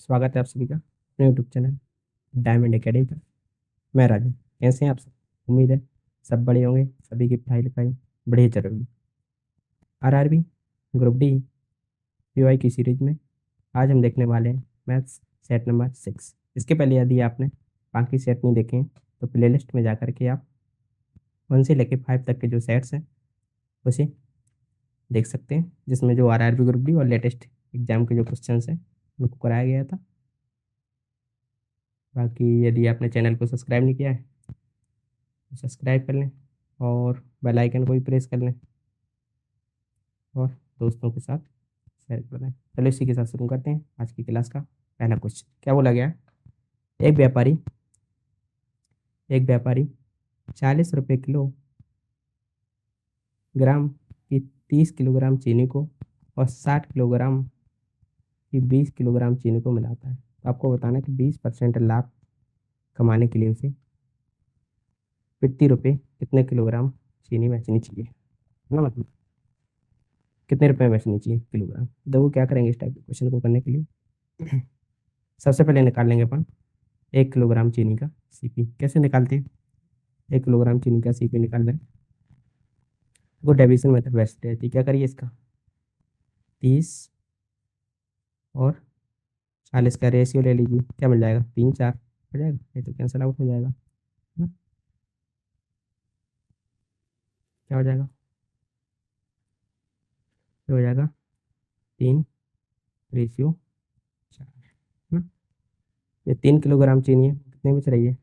स्वागत है आप सभी का अपने यूट्यूब चैनल डायमंड एकेडमी पर। मैं राजू। कैसे हैं आप सब? उम्मीद है सब बढ़िया होंगे। सभी की पढ़ाई लिखाई बढ़िया चल रही है। आरआरबी ग्रुप डी पीवाई की सीरीज में आज हम देखने वाले हैं मैथ्स सेट नंबर 6। इसके पहले यदि आपने बाकी सेट नहीं देखे हैं तो प्लेलिस्ट में जा करके आप 1 से लेकर 5 तक के जो सेट्स हैं उसे देख सकते हैं, जिसमें जो आरआरबी ग्रुप डी और लेटेस्ट एग्जाम के जो क्वेश्चन हैं उनको कराया गया था। बाकी यदि आपने चैनल को सब्सक्राइब नहीं किया है तो सब्सक्राइब कर लें और बेल आइकन को भी प्रेस कर लें और दोस्तों के साथ शेयर कर लें। चलो इसी के साथ शुरू करते हैं आज की क्लास का पहला क्वेश्चन। क्या बोला गया है? एक व्यापारी एक व्यापारी 40 रुपये किलोग्राम की 30 किलोग्राम चीनी को और 60 किलोग्राम की 20 किलोग्राम चीनी को मिलाता है। तो आपको बताना है कि 20% लाभ कमाने के लिए उसे प्रति रुपये कितने किलोग्राम चीनी बेचनी चाहिए ना, मतलब कितने रुपए में बेचनी चाहिए किलोग्राम। देखो क्या करेंगे इस टाइप के क्वेश्चन को करने के लिए। सबसे पहले निकाल लेंगे अपन 1 किलोग्राम चीनी का सीपी। कैसे निकालते हैं? 1 किलोग्राम चीनी का सीपी निकाल लें। वो डेविएशन मेथड बेस्ट रहती है। क्या करिए, इसका 30 और 40 का रेशियो ले लीजिए। क्या मिल जाएगा? 3 4 हो जाएगा। ये तो कैंसिल आउट हो जाएगा ना? क्या हो जाएगा? ये हो जाएगा 3/4 ना। ये 3 किलोग्राम चीनी है, कितने बच रही है?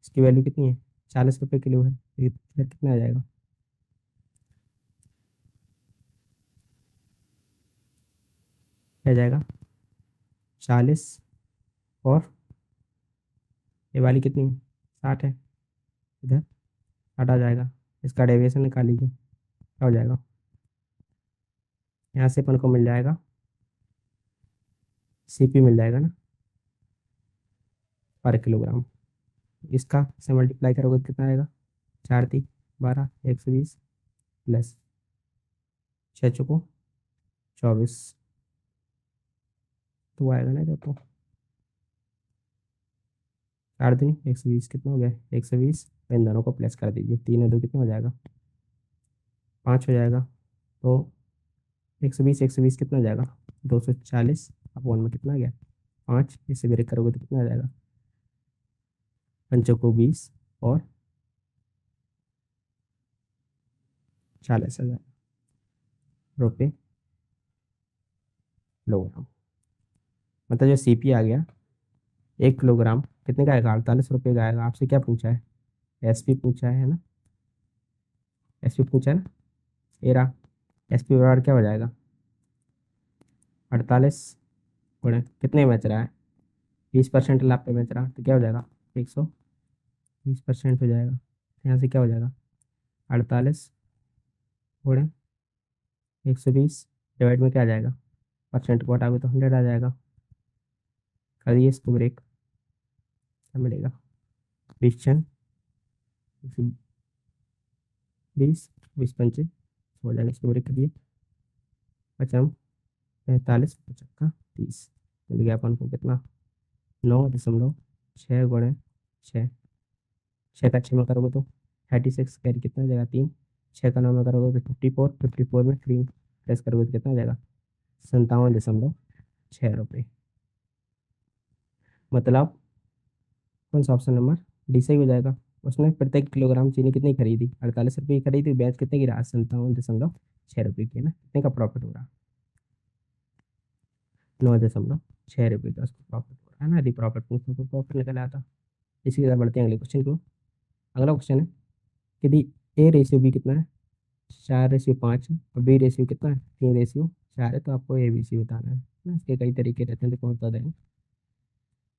इसकी वैल्यू कितनी है? 40 रुपये किलो है। ये फिर कितना आ जाएगा? क्या जाएगा? 40 और ये वाली कितनी है? 60 है। इधर हटा जाएगा। इसका डेविएशन निकाल लीजिए। क्या हो जाएगा? यहाँ से अपन को मिल जाएगा सीपी मिल जाएगा ना, पर किलोग्राम। इसका से मल्टीप्लाई करोगे तो कितना आएगा? 4×3 = 12, 120 प्लस 6×4 = 24। तो वो आएगा ना इधर। तो 4×3 = 120 कितना हो गया? 120। इन दोनों को प्लस कर दीजिए। 3 और 2 कितना हो जाएगा? 5 हो जाएगा। तो 120 कितना हो जाएगा? 240 अपॉन में कितना आ गया? 5। इससे ब्रेक करोगे तो कितना आ जाएगा? 5×20 और 40,000 रुपये किलोग्राम। मतलब जो सीपी आ गया 1 किलोग्राम कितने का आएगा? 48 रुपये का आएगा। आपसे क्या पूछा है? एसपी पूछा है ना? एसपी पूछा है ना? ये रहा एसपी बराबर क्या हो जाएगा? 48 गुणे कितने में बेच रहा है? 20% लाभ पे बेच रहा है तो क्या हो जाएगा? 120% हो जाएगा। यहाँ से क्या हो जाएगा? 48 गुणे 120 डिवाइड में क्या आ जाएगा? परसेंट को हटाओगे तो 100 आ जाएगा। करिए इसको ब्रेक। क्या मिलेगा? 20 20 20 पंचे हो जाएगा। इसको ब्रेक करिए। 45 55 30 मिल गया अपन को कितना? 9.6 गुणे 6। 6 का 6 में करोगे तो 36 कैरी कितना हो जाएगा? 3। 6 का 9 में करोगे तो 54। 54 में 3 प्लस करोगे तो कितना हो जाएगा? 57.6 रुपये। मतलब कौन सा ऑप्शन नंबर डी सही हो जाएगा। उसने प्रत्येक किलोग्राम चीनी कितनी खरीदी? 48 रुपये की खरीदी। ब्याज कितने की रहा? 57.6 रुपये की है ना। कितने का प्रॉफिट हो रहा? 9.6 रुपये का उसको प्रॉफिट हो रहा है ना। यदि प्रॉफिट पूछते तो प्रॉफिट निकल आता। इसी के साथ बढ़ते हैं अगले क्वेश्चन को। अगला क्वेश्चन है यदि A/B कितना है? 4/5 है। और B/, कितना है? 3/4 है। तो आपको ABC बताना है ना। इसके कई तरीके रहते हैं, तो कौन सा दें?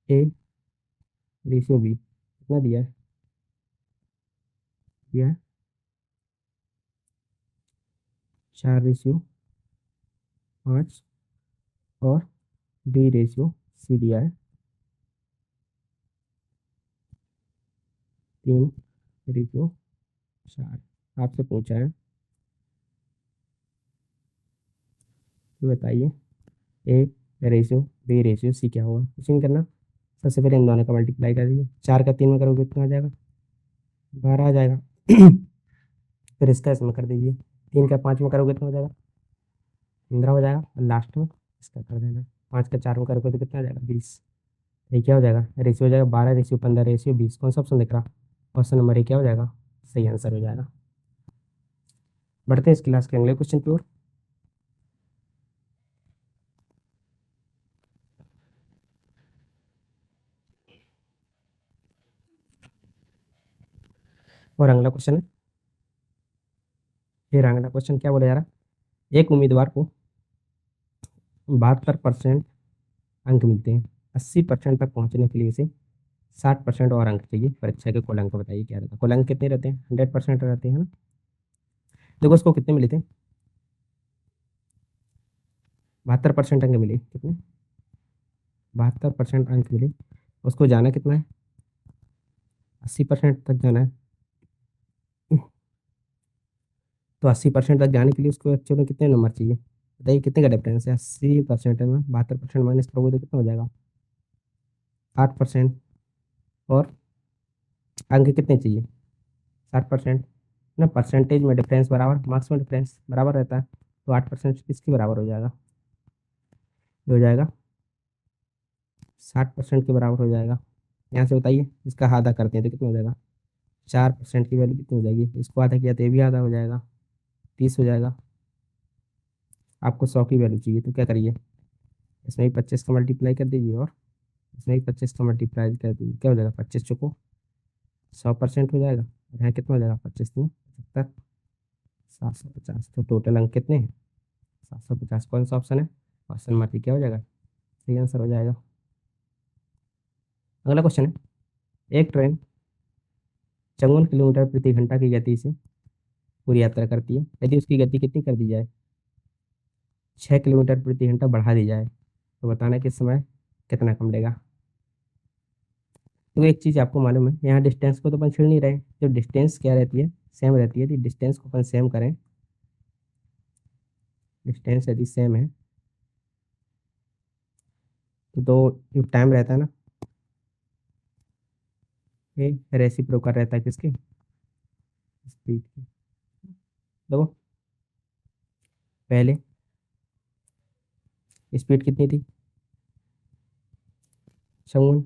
A/B कितना दिया है? दिया है 4/5 और B/C दिया है 3/4। आपसे पूछा है कि बताइए रेशियो बी रेशियो सी क्या होगा, कुछ नहीं करना। सबसे पहले इन दोनों का मल्टीप्लाई कर दीजिए, 4 का 3 में करोगे कितना आ जाएगा, 12 आ जाएगा। फिर इसका इसमें कर दीजिए, 3 का 5 में करोगे कितना हो जाएगा, 15 हो जाएगा। और लास्ट में इसका कर देना, 5 का 4 में करोगे तो कितना आ जाएगा, 20। ये क्या हो जाएगा, रेशियो हो जाएगा 12 रेशियो 15 रेशियो 20। कौन सा ऑप्शन दिख रहा, ऑप्शन नंबर ए क्या हो जाएगा, सही आंसर हो जाएगा। बढ़ते हैं इस क्लास के अगले क्वेश्चन की ओर। और अगला क्वेश्चन है, फिर अगला क्वेश्चन क्या बोला जा रहा है, एक उम्मीदवार को 72% अंक मिलते हैं, 80% तक पहुंचने के लिए उसे 60% और अंक चाहिए, परीक्षा के कुल अंक बताइए क्या रहता है। कुल अंक कितने रहते हैं, 100% रहते हैं ना। देखो उसको कितने मिले थे, 72% अंक मिले, कितने, 72% अंक मिले। उसको जाना कितना है, 80% तक जाना है। तो 80% तक जाने के लिए उसको एक्चुअल में कितने नंबर चाहिए बताइए, कितने का डिफरेंस है, 80% में 72% माइनस करोगे तो कितना हो जाएगा, 8%। और अंक कितने चाहिए, 60%। ना परसेंटेज में डिफरेंस बराबर, मार्क्स में डिफरेंस बराबर रहता है, तो 8% किसके बराबर हो जाएगा, ये हो जाएगा 60% के बराबर हो जाएगा। यहाँ से बताइए इसका आधा करते हैं तो कितना हो जाएगा, 4% की वैल्यू कितनी हो जाएगी, इसको आधा किया तो ये भी आधा हो जाएगा, 30 हो जाएगा। आपको 100 की वैल्यू चाहिए तो क्या करिए, इसमें भी 25 का मल्टीप्लाई कर दीजिए और इसमें भी 25 का मल्टीप्लाई कर दीजिए, क्या हो जाएगा, 25 चुको 100% हो जाएगा। और यहाँ कितना हो जाएगा, 25 में 75, 750। तो टोटल अंक कितने हैं, 750। कौन सा ऑप्शन है, ऑप्शन नंबर क्या हो जाएगा, सही आंसर हो जाएगा। अगला क्वेश्चन है, एक ट्रेन 54 किलोमीटर प्रति घंटा की गति से पूरी यात्रा करती है, यदि उसकी गति कितनी कर दी जाए, 6 किलोमीटर प्रति घंटा बढ़ा दी जाए, तो बताना किस समय कितना कम लेगा। तो एक चीज़ आपको मालूम है, यहाँ डिस्टेंस को तो अपन छेड़ नहीं रहे, जो डिस्टेंस क्या रहती है, सेम रहती है। यदि डिस्टेंस को अपन सेम करें, डिस्टेंस यदि सेम है तो जो टाइम रहता है ना, ये रेसिप्रोकल रहता है किसके, स्पीड की। देखो पहले स्पीड कितनी थी, 54,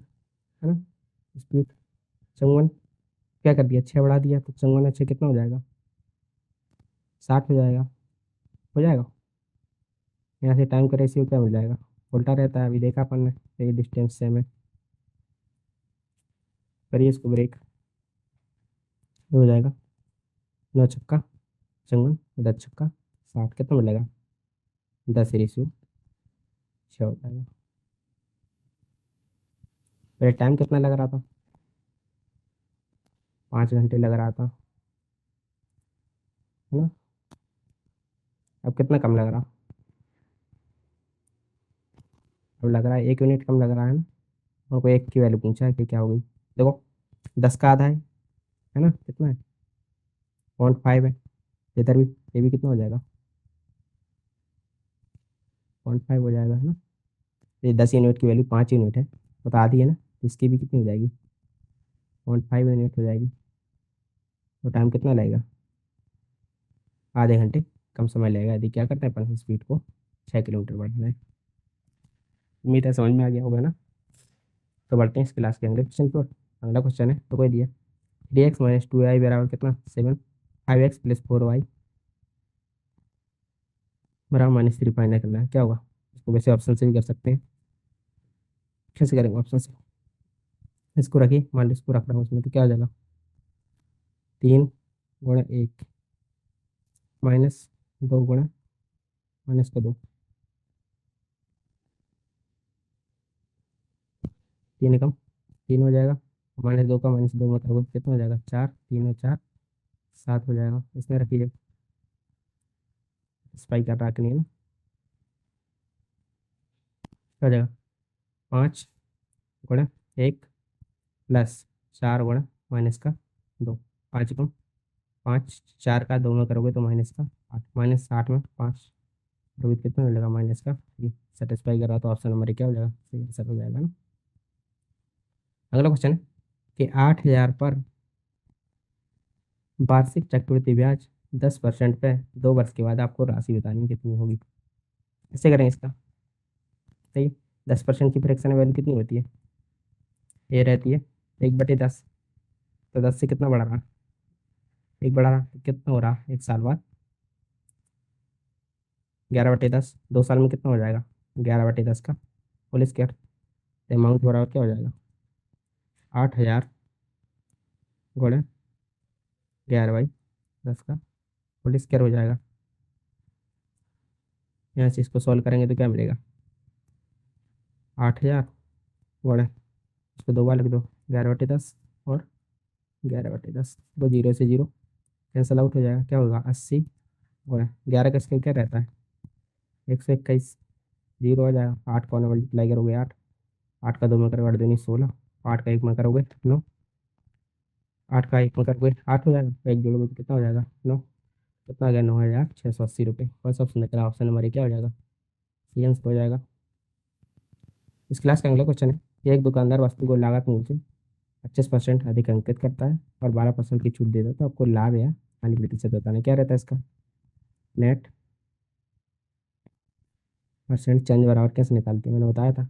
है ना, स्पीड 54, क्या कर दिया, 6 बढ़ा दिया, तो 54 अच्छे कितना हो जाएगा, 60 हो जाएगा, हो जाएगा। यहाँ से टाइम का रेशियो क्या मिल जाएगा, उल्टा रहता है, अभी देखा अपन ने, तो ये डिस्टेंस सेम है। करिए इसको ब्रेक, ये हो जाएगा 9 छक्का 54, 10 छक्का 60, कितना मिलेगा, 10 रेशियो 6 हो जाएगा। पहले टाइम कितना लग रहा था, 5 घंटे लग रहा था, है ना। अब कितना कम लग रहा, अब लग रहा है 1 मिनट कम लग रहा है ना। और कोई एक की वैल्यू पूछा है कि क्या होगी, देखो 10 का आधा है ना, कितना है, 0.5 है। इधर भी, ये भी कितना हो जाएगा, 0.5 हो जाएगा, है ना। ये 10 यूनिट की वैल्यू 5 यूनिट है, तो आधी है ना, तो इसकी भी कितनी हो जाएगी, 0.5 यूनिट हो जाएगी। तो टाइम कितना लगेगा, आधे घंटे कम समय लगेगा, यदि क्या करते हैं अपन स्पीड को 6 किलोमीटर बढ़ाना है। उम्मीद है समझ में आ गया होगा ना। तो बढ़ते हैं इस क्लास के अगले क्वेश्चन की ओर। अगला क्वेश्चन है, तो कोई दिया 3x - 2y बराबर कितना, 7, 5x + 4y बराबर -3 फाइंड करना है, क्या होगा। इसको वैसे ऑप्शन से भी कर सकते हैं, कैसे करेंगे ऑप्शन से, इसको रखिए, मान लो इसको रख रहा हूँ उसमें, तो क्या हो जाएगा, 3 × 1 -2 × -2, 3 कम 3 हो जाएगा, -2 का -2 मतलब कितना हो जाएगा, 4, 3 और 4 7 हो जाएगा। इसमें रखिए, स्पाई का रखनी है ना, क्या हो जाएगा, 5 × 1 +4 × -2, 5 कम 5, 4 का 2 में करोगे तो -8, -8 में 5, रोहित कितना मिलेगा माइनस का 3। सेटिस्फाई कर रहा तो ऑप्शन नंबर क्या हो जाएगा, सही आंसर हो जाएगा ना। अगला क्वेश्चन है कि 8,000 पर वार्षिक चक्रवृद्धि ब्याज 10% पे 2 वर्ष के बाद आपको राशि बतानी है कितनी होगी। कैसे करें इसका, सही। 10% की फ्रैक्शन वैल्यू कितनी होती है, ये रहती है 1/10। तो 10 से कितना बढ़ रहा, 1 बढ़ा रहा तो कितना हो रहा 1 साल बाद 11/10। 2 साल में कितना हो जाएगा 11/10 का होल स्क्वायर। अमाउंट बराबर क्या हो जाएगा 8,000 गुणे 11/10 का होल स्क्वायर हो जाएगा। यहाँ से इसको सॉल्व करेंगे तो क्या मिलेगा 8,000 गुणे, इसको 2 बार लिख दो 11/10 और 11/10, तो 0 से 0 कैंसल आउट हो जाएगा। क्या होगा 80 गुणे 11 का स्क्वायर क्या रहता है 121, 0 हो जाएगा। 8 को मल्टीप्लाई करोगे 8, 8 का 2 में करोगे 8 दूनी 16, 8 का 1 में करोगे 9, 8 का 1 में करोगे 8 हो जाएगा। तो 1 जोड़ोगे तो कितना हो जाएगा 9, कितना आ गया 9,680 रुपये। फर्स्ट ऑप्शन निकला, ऑप्शन नंबर क्या हो जाएगा, सी आंसर हो जाएगा। इस क्लास का अगला क्वेश्चन है कि एक दुकानदार वस्तु को लागत मूल्य से 25% अधिक अंकित करता है और 12% की छूट देता है, तो आपको लाभ या हानि प्रतिशत बताना है। क्या रहता है इसका, नेट परसेंट चेंज बराबर कैसे निकालते हैं, मैंने बताया था।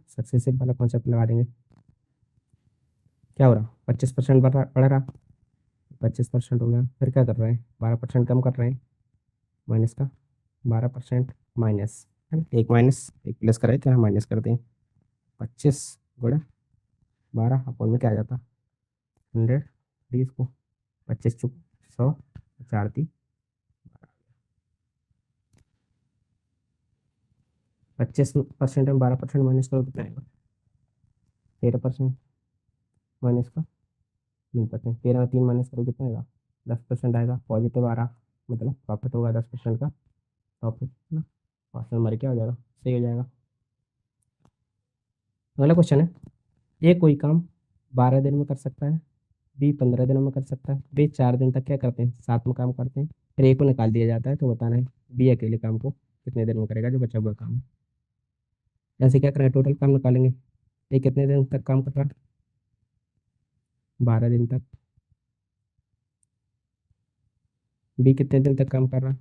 सक्सेसिव वाला कॉन्सेप्ट लगा देंगे। क्या हो रहा 25% बढ़ रहा 25% हो गया, फिर क्या कर रहे हैं 12% कम कर रहे हैं, माइनस का 12% माइनस है ना, एक माइनस एक प्लस कराए तो यहाँ माइनस करते हैं। 25 × 12 अपन में क्या आ जाता 100, 20 को 25 चुप 100, 4 × 3 25% में 12% माइनस करो कितना आएगा 13% माइनस का 3%। 13 में 3 माइनस करो कितना आएगा 10% आएगा। पॉजिटिव आ रहा मतलब प्रॉफिट होगा 10% का प्रॉफिट है ना। ऑप्शन नंबर क्या हो जाएगा, सही हो जाएगा। अगला क्वेश्चन है, ए कोई काम 12 दिन में कर सकता है, बी 15 दिनों में कर सकता है, बी 4 दिन तक क्या करते हैं साथ में काम करते हैं, फिर ए को निकाल दिया जाता है। तो बताना है बी अकेले काम को कितने दिन में करेगा जो बचा हुआ काम है। जैसे क्या करेंगे टोटल काम निकालेंगे, ए कितने दिन तक काम कर रहा है 12 दिन तक, बी कितने दिन तक काम कर रहा है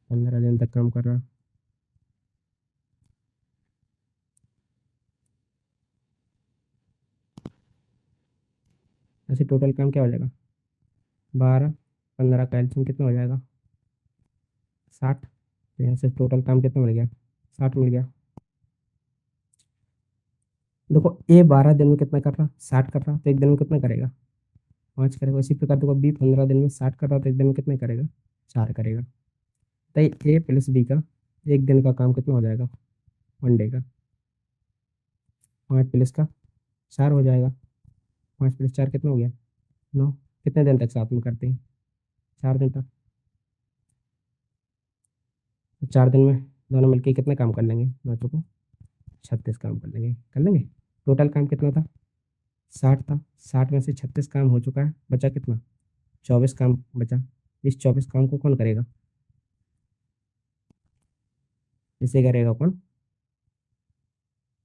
15 दिन तक काम कर रहा है। ऐसे टोटल काम क्या हो जाएगा 12 15 का एलसीएम कितना हो जाएगा 60। तो यहाँ से टोटल काम कितना मिल गया 60 मिल गया। देखो ए 12 दिन में कितना कर रहा 60 कर रहा, तो एक दिन में कितना करेगा 5 करेगा। इसी प्रकार देखो बी 15 दिन में 60 कर रहा, तो एक दिन में कितना करेगा 4 करेगा। तो ए प्लस बी का एक दिन का काम कितना हो जाएगा 1 डे का, 5 + का 4 हो जाएगा। 5 + 4 कितना हो गया 9। कितने दिन तक साथ में करते हैं 4 दिन तक। तो 4 दिन में दोनों मिलकर कितने काम कर लेंगे, मैं तो 36 काम कर लेंगे। टोटल काम कितना था 60 था, 60 में से 36 काम हो चुका है, बचा कितना 24 काम बचा। इस 24 काम को कौन करेगा, इसे करेगा कौन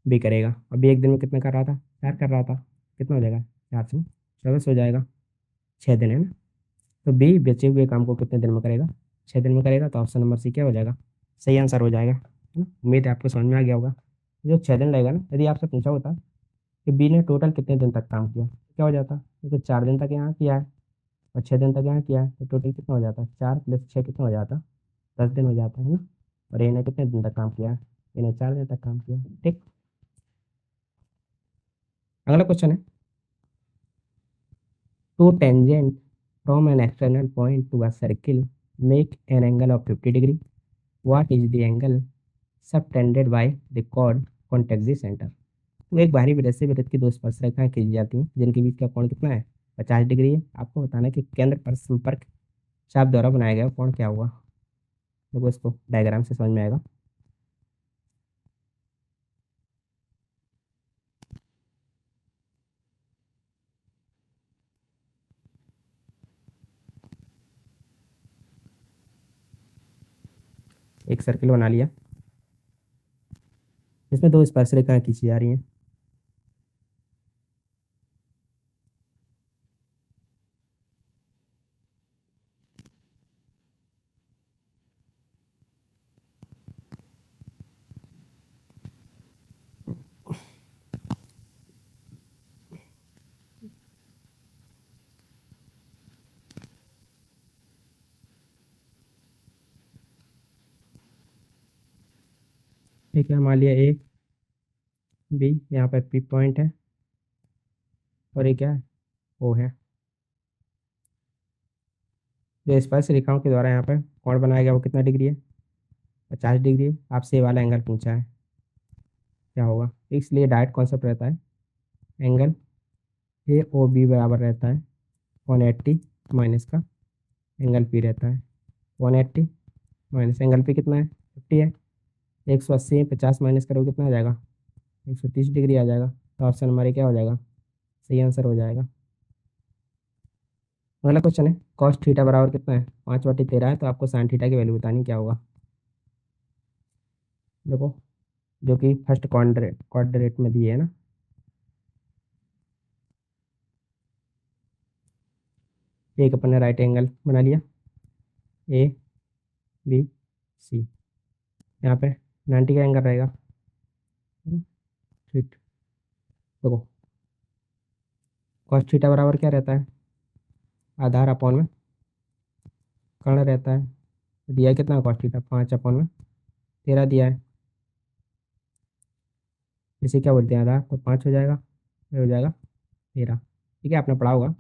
बी करेगा। अभी एक दिन में कितना कर रहा था 4 कर रहा था, कितना हो जाएगा 4 से 24 हो जाएगा, 6 दिन है ना। तो बी बचे हुए काम को कितने दिन में करेगा 6 दिन में करेगा। तो ऑप्शन नंबर सी क्या हो जाएगा, सही आंसर हो जाएगा, है ना। उम्मीद है आपको समझ में आ गया होगा। जो 6 दिन लगेगा ना, यदि आपसे पूछा होता कि बी ने टोटल कितने दिन तक काम किया तो क्या हो जाता, क्योंकि 4 दिन तक यहाँ किया है और 6 दिन तक यहाँ किया है, तो टोटल कितना हो जाता है 4 + 6 कितना हो जाता 10 दिन हो जाता है ना। और इन्हें कितने दिन तक काम किया है, इन्हें 4 दिन तक काम किया, ठीक। अगला क्वेश्चन है, two tangent from an external point to a circle make an angle of 50 degree, what is the angle subtended by the chord contact the centre. तो एक बाहरी वृत्त से वृत्त की दो स्पर्शरेखाएं खींची जाती हैं जिनके बीच का कोण कितना है 50 डिग्री है। आपको बताना है कि केंद्र पर संपर्क चाप द्वारा बनाया गया कोण क्या हुआ। देखो इसको डायग्राम से समझ में आएगा। एक सर्किल बना लिया, इसमें दो स्पर्शरेखाएं खींची जा रही हैं। ठीक है, मान लिया ए बी, यहाँ पर पी पॉइंट है और ये क्या है, ओ है। जो स्पर्श रेखाओं के द्वारा यहाँ पर कोण बनाया गया वो कितना डिग्री है, 50 डिग्री है। आपसे ये वाला एंगल पूछा है, क्या होगा। इसलिए डायरेक्ट कॉन्सेप्ट रहता है, एंगल ए ओ बी बराबर रहता है 180 माइनस का एंगल पी रहता है 180 माइनस एंगल पी कितना है 50 है। 180 में 50 माइनस करोगे कितना आ जाएगा, 130 डिग्री आ जाएगा। तो ऑप्शन हमारे क्या हो जाएगा, सही आंसर हो जाएगा। अगला क्वेश्चन है, कॉस थीटा बराबर कितना है, 5/13 है। तो आपको साइन थीटा की वैल्यू बतानी, क्या होगा। देखो, जो कि फर्स्ट क्वाड्रेट में दिए है ना, एक अपन ने राइट एंगल बना लिया ए बी सी, यहाँ पे 90 का एंगल रहेगा। ठीक, देखो कॉस थीटा बराबर क्या रहता है, आधार अपॉन में कर्ण रहता है। दिया कितना कॉस थीटा, 5/13 दिया है। इसे क्या बोलते हैं, आधार, तो 5 हो जाएगा, फिर हो जाएगा 13। ठीक है, आपने पढ़ा होगा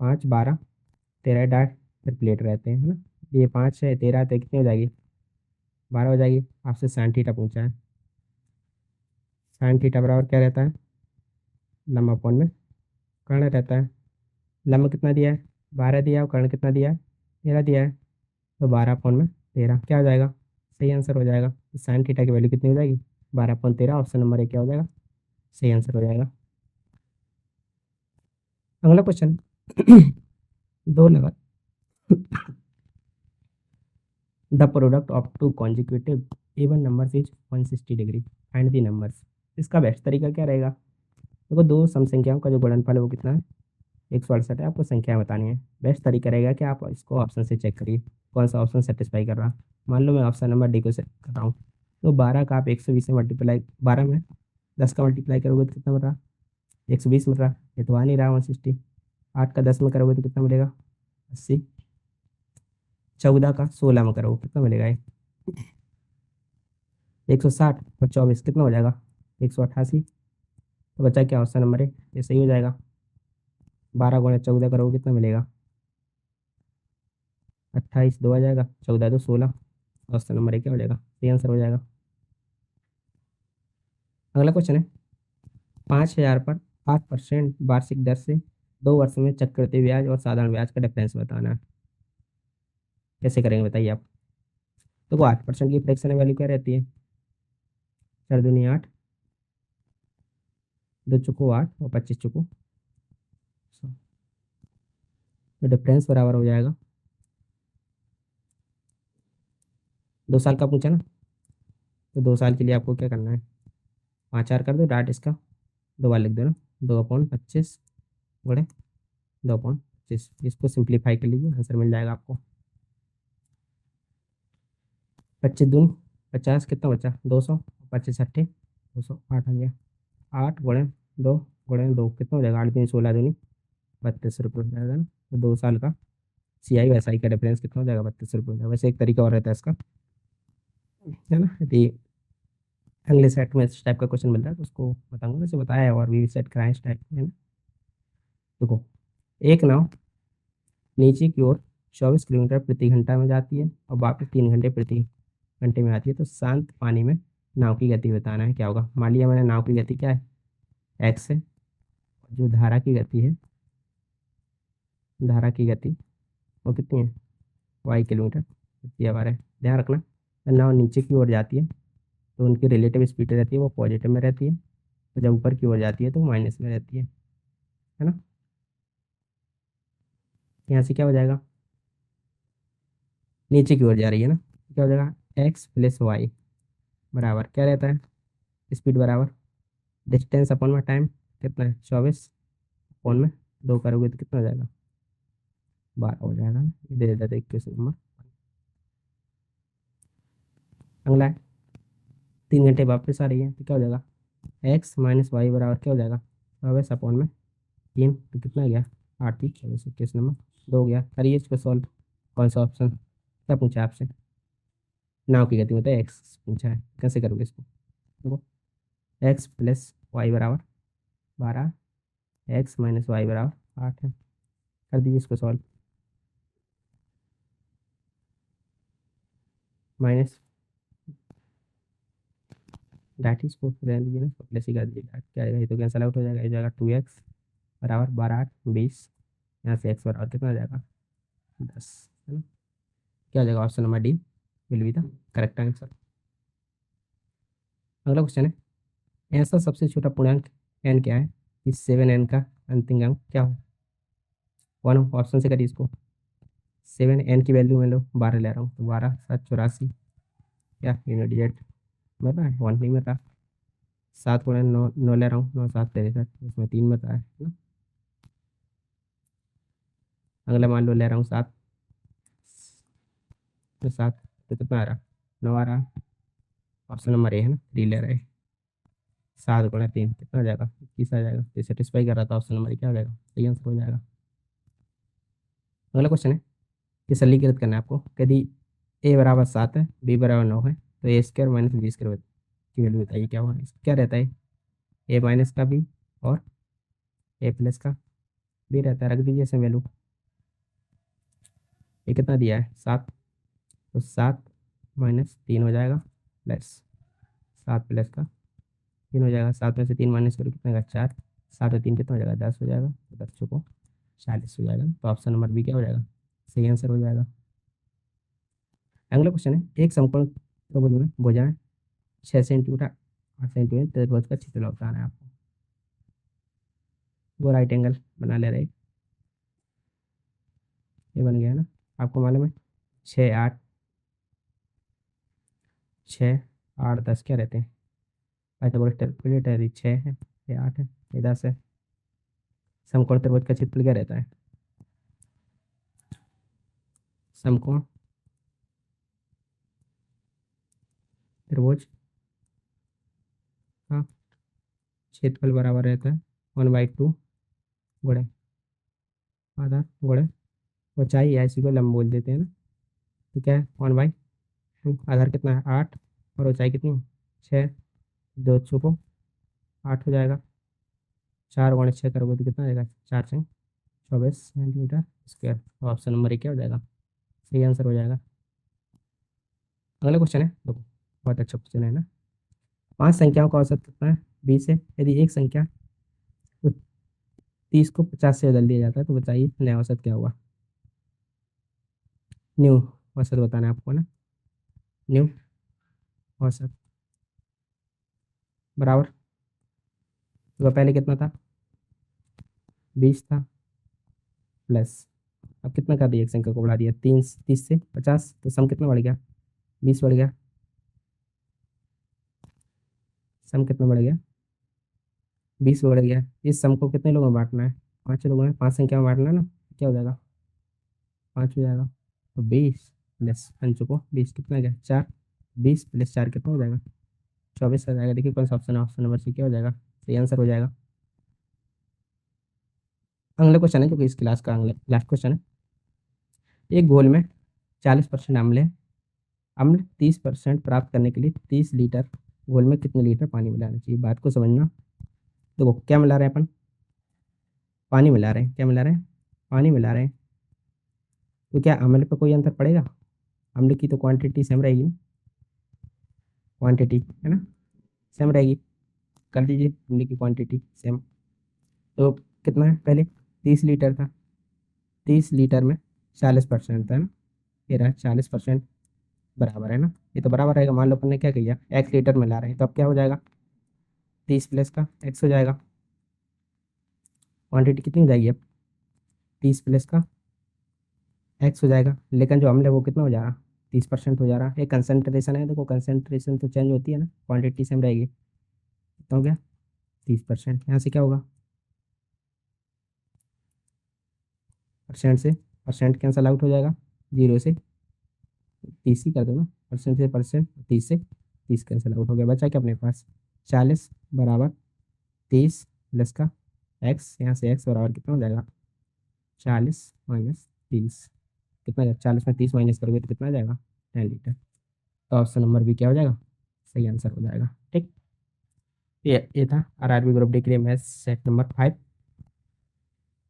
5 12 13 डाट फिर प्लेट रहते हैं, है ना। ये 5 है 13 तो कितनी हो जाएगी, 12 हो जाएगी। आपसे साइन थीटा पूछा है, साइन थीटा बराबर क्या रहता है, लम्ब अपॉन में कर्ण रहता है। लम्ब कितना दिया है, 12 दिया है, और कर्ण कितना दिया है, 13 दिया है। तो 12/13 क्या हो जाएगा, सही आंसर हो जाएगा। तो साइन थीटा की वैल्यू कितनी हो जाएगी, 12/13। ऑप्शन नंबर ए क्या हो जाएगा, सही आंसर हो जाएगा। अगला क्वेश्चन दो लगा the product of two consecutive even numbers is 160 degree find the numbers. इसका बेस्ट तरीका क्या रहेगा, देखो दो सम संख्याओं का जो गुणनफल है वो कितना है, 168 है। आपको संख्या बतानी है। बेस्ट तरीका रहेगा कि आप इसको ऑप्शन से चेक करिए कौन सा ऑप्शन सेटिस्फाई कर रहा। मान लो मैं ऑप्शन नंबर डी को सेट कर रहा हूँ, तो 12 का आप 120 से मल्टीप्लाई, 12 में 10 का मल्टीप्लाई करोगे तो कितना मिल रहा, 120 मिल रहा। ये तो आ नहीं रहा 160। 8 का 10 में करोगे तो कितना मिलेगा, 80। 14 का 16 में करोगे कितना मिलेगा, ये 160 और 24 कितना हो जाएगा, 188। तो बचा क्या, ऑप्शन नंबर है, ये सही हो जाएगा। 12 × 14 करोगे कितना मिलेगा, 28 2 आ जाएगा, 14 2 16। ऑप्शन नंबर है क्या हो जाएगा, सही आंसर हो जाएगा। अगला क्वेश्चन है, 5,000 पर 8% वार्षिक दर से 2 वर्ष में चक्रवृद्धि ब्याज और साधारण ब्याज का डिफरेंस बताना है। कैसे करेंगे बताइए आप। देखो 8% की फ्रैक्शन वैल्यू क्या रहती है, 4 दूनी 8, 2 चुको 8 और 25 चुको 100। तो डिफरेंस बराबर हो जाएगा, 2 साल का पूछा ना, तो 2 साल के लिए आपको क्या करना है, 5 4 कर दो डाट इसका, 2 बार लिख दो ना, 2/25 बड़े 2/25। इसको सिंप्लीफाई कर लीजिए, आंसर मिल जाएगा आपको। 25 दूनी 50, कितना बचा 200, 25 8 200, 8 आ गया। 8 × 2 कितना हो जाएगा, 8 3 16 दूनी 32 रुपये हो जाएगा ना। तो 2 साल का CI और SI का डिफरेंस कितना हो जाएगा, 32 रुपये हो जाएगा। वैसे एक तरीका और रहता है इसका, है ना। यदि अगले सेट में इस टाइप का क्वेश्चन मिल रहा है तो उसको बताऊंगा, वैसे बताया है और भी सेट कराएं इस टाइप में, है ना। देखो, एक नाव नीचे की ओर 24 किलोमीटर प्रति घंटा में जाती है और वापस 3 घंटे प्रति घंटे में आती है। तो शांत पानी में नाव की गति बताना है, क्या होगा। मान लिया मैंने नाव की गति क्या है, एक्स है, जो धारा की गति है, धारा की गति वो कितनी है, y किलोमीटर प्रति आवर है। ध्यान रखना, नाव नीचे की ओर जाती है तो उनकी रिलेटिव स्पीड रहती है वो पॉजिटिव में रहती है, और जब ऊपर की ओर जाती है तो माइनस में रहती है ना। यहाँ से क्या हो जाएगा, नीचे की ओर जा रही है ना, क्या हो जाएगा, एक्स प्लस वाई बराबर क्या रहता है, स्पीड बराबर डिस्टेंस अपॉन में टाइम, कितना है 24 अपॉन में 2 करोगे तो कितना हो जाएगा 12 हो जाएगा। ये दे देते 21 नंबर। अगला है 3 घंटे वापस आ रही है तो क्या हो जाएगा, एक्स माइनस वाई बराबर क्या हो जाएगा 24 अपॉन में 3 तो कितना हो गया 8 3 24 21 नंबर 2 हो गया। करिए इसको सॉल्व। कौन सा ऑप्शन क्या पूछा है आपसे, नाव की गति में तो एक्स पूछा है, कैसे करोगे इसको, देखो एक्स प्लस वाई बराबर 12, एक्स माइनस वाई बराबर 8 है। कर दीजिए इसको सॉल्व। माइनस डैट इसको रहने दीजिए ना, प्लस ही कर दीजिए, डैट क्या आएगा, ये तो कैंसल आउट हो जाएगा, ये जाएगा 2x बराबर 12 8 20, यहाँ से x बराबर कितना हो जाएगा 10, है ना। क्या हो जाएगा option number D will be the correct answer. अगला क्वेश्चन है, ऐसा सबसे छोटा पूर्णांक n क्या है, इस 7n का अंतिम अंक क्या हो। वन ऑप्शन से करिए इसको। 7n की वैल्यू मैं लो 12 ले रहा हूँ तो 12 7 84, क्या यूनिट मिल रहा है 1 नहीं मिल रहा। 7 गुणा 9 9 ले रहा हूँ 9 7 63, इसमें 3 मिल रहा है ना। अगला मान लो ले रहा हूँ 7 तो 7 तो कितना आ रहा 9 आ रहा। ऑप्शन नंबर ए है ना 3 ले रहे हैं। 7 गुणा 3 कितना हो जाएगा 21 आ जाएगा, तो सेटिस्फाई कर रहा था ऑप्शन नंबर क्या हो जाएगा, सही आंसर हो जाएगा। अगला क्वेश्चन है, ये सरलीकृत करना है आपको। यदि ए बराबर 7 है बी बराबर 9 है तो ए स्क्वायर माइनस बी स्क्वायर की वैल्यू बताइए क्या होगा। क्या रहता है, ए माइनस का बी और ए प्लस का बी रहता है, रख दीजिए इसे वैल्यू। ये कितना दिया है 7, तो 7 माइनस 3 हो जाएगा प्लस 7 प्लस का 3 हो जाएगा। 7 में से 3 माइनस करो कितना होगा 4, 7 और 3 कितना हो जाएगा 10 हो जाएगा, तो 10 को 40 हो जाएगा, तो ऑप्शन नंबर बी क्या हो जाएगा, सही आंसर हो जाएगा। अगला क्वेश्चन है, एक समकोण त्रिभुज में भुजाएं 6 सेंटीमीटर 8 सेंटीमीटर त्रिभुज का क्षेत्रफल बताना है आपको। वो राइट एंगल बना ले रहे, ये बन गया ना। आपको मालूम है 6 8 6 8 10 क्या रहते हैं, पाइथागोरस कैलकुलेटर है, 6 है ये 8 है ये 10 है। समकोण त्रिभुज का क्षेत्रफल क्या रहता है, समकोण त्रिभुज का क्षेत्रफल बराबर रहता है 1/2 गुणे आधार गुणे ऊंचाई या इसी को लंब बोल देते हैं ना। तो क्या है 1/2, आधार कितना है 8 और ऊंचाई कितनी है 6, 2 चौको 8 हो जाएगा। 4 गुणे 6 करोगे तो कितना आ जाएगा 4 6 24 सेंटीमीटर स्क्वायर, तो ऑप्शन नंबर ए क्या हो जाएगा, सही आंसर हो जाएगा। अगला क्वेश्चन है देखो, बहुत अच्छा क्वेश्चन है ना। 5 संख्याओं का औसत कितना है 20 है, यदि एक संख्या को 30 को 50 से बदल दिया जाता है तो बताइए नया औसत क्या होगा। न्यू औसत बताना है आपको ना, न्यू औसत बराबर, तो पहले कितना था 20 था प्लस, अब कितना कर दिया एक संख्या को बढ़ा दिया 30 से 50, तो सम कितना बढ़ गया 20 बढ़ गया। सम कितना बढ़ गया 20 बढ़ गया। इस सम को कितने लोगों में बांटना है 5 लोगों में, 5 संख्या में बांटना है ना, क्या हो जाएगा 5 हो जाएगा। तो 20 प्लस पंचों को 20 कितना हो गया 4, 20 प्लस 4 कितना हो जाएगा 24 आ जाएगा। देखिए कौन सा ऑप्शन है, ऑप्शन नंबर सी क्या हो जाएगा, सही आंसर हो जाएगा। अगला क्वेश्चन है जो कि इस क्लास का अगला लास्ट क्वेश्चन है, एक घोल में 40% अम्ल है, अम्ल 30% प्राप्त करने के लिए 30 लीटर घोल में कितने लीटर पानी मिलाना चाहिए। बात को समझना, देखो क्या मिला रहे हैं अपन, पानी मिला रहे हैं, क्या मिला रहे हैं पानी मिला रहे हैं, तो क्या अम्ल पर कोई अंतर पड़ेगा, अम्ल की तो क्वांटिटी सेम रहेगी ना, क्वांटिटी है ना सेम रहेगी। कर दीजिए अम्ल की क्वांटिटी सेम, तो कितना है पहले 30 लीटर था, 30 लीटर में 40% था ना, ये रहा 40% बराबर है ना, ये तो बराबर रहेगा। मान लो अपन ने क्या किया 1 लीटर मिला रहे हैं तो अब क्या हो जाएगा 30 प्लस का x हो जाएगा, क्वांटिटी कितनी हो जाएगी अब 30 प्लस का x हो जाएगा, लेकिन जो अम्ल है वो कितना हो जाएगा 30% हो जा रहा है। ये कंसंट्रेशन है, देखो कंसंट्रेशन तो चेंज होती है ना, क्वांटिटी सेम रहेगी। कितना हो गया 30%। यहाँ से क्या होगा, परसेंट से परसेंट कैंसल आउट हो जाएगा, 0 से 30 ही कर दो ना, परसेंट से परसेंट, 30 से 30 कैंसिल आउट हो गया। बचा क्या अपने पास 40 बराबर 30 प्लस का एक्स, यहाँ से एक्स बराबर कितना हो जाएगा 40 माइनस 30, कितना जाएगा 40 में 30 माइनस करोगे तो कितना जाएगा 10 लीटर। तो ऑप्शन नंबर भी क्या हो जाएगा, सही आंसर हो जाएगा। ठीक, ये था आरआरबी ग्रुप डी के लिए मैथ्स सेट नंबर 5।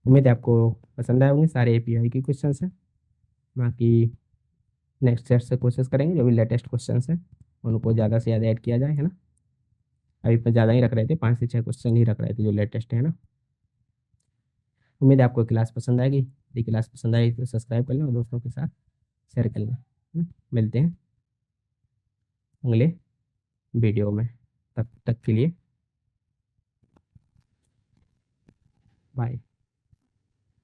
उम्मीद है आपको पसंद आए होंगे, सारे एपीआई के क्वेश्चन हैं। बाकी नेक्स्ट सेट से कोशिश करेंगे जो भी लेटेस्ट क्वेश्चन हैं उनको ज़्यादा से ज़्यादा ऐड किया जाए, है ना। अभी पर ज़्यादा ही रख रहे थे, 5 से 6 क्वेश्चन ही रख रहे थे जो लेटेस्ट है ना। उम्मीद है आपको क्लास पसंद आएगी, यदि क्लास पसंद आएगी तो सब्सक्राइब कर लें और दोस्तों के साथ शेयर कर लें, है ना? मिलते हैं अगले वीडियो में, तब तक के लिए बाय।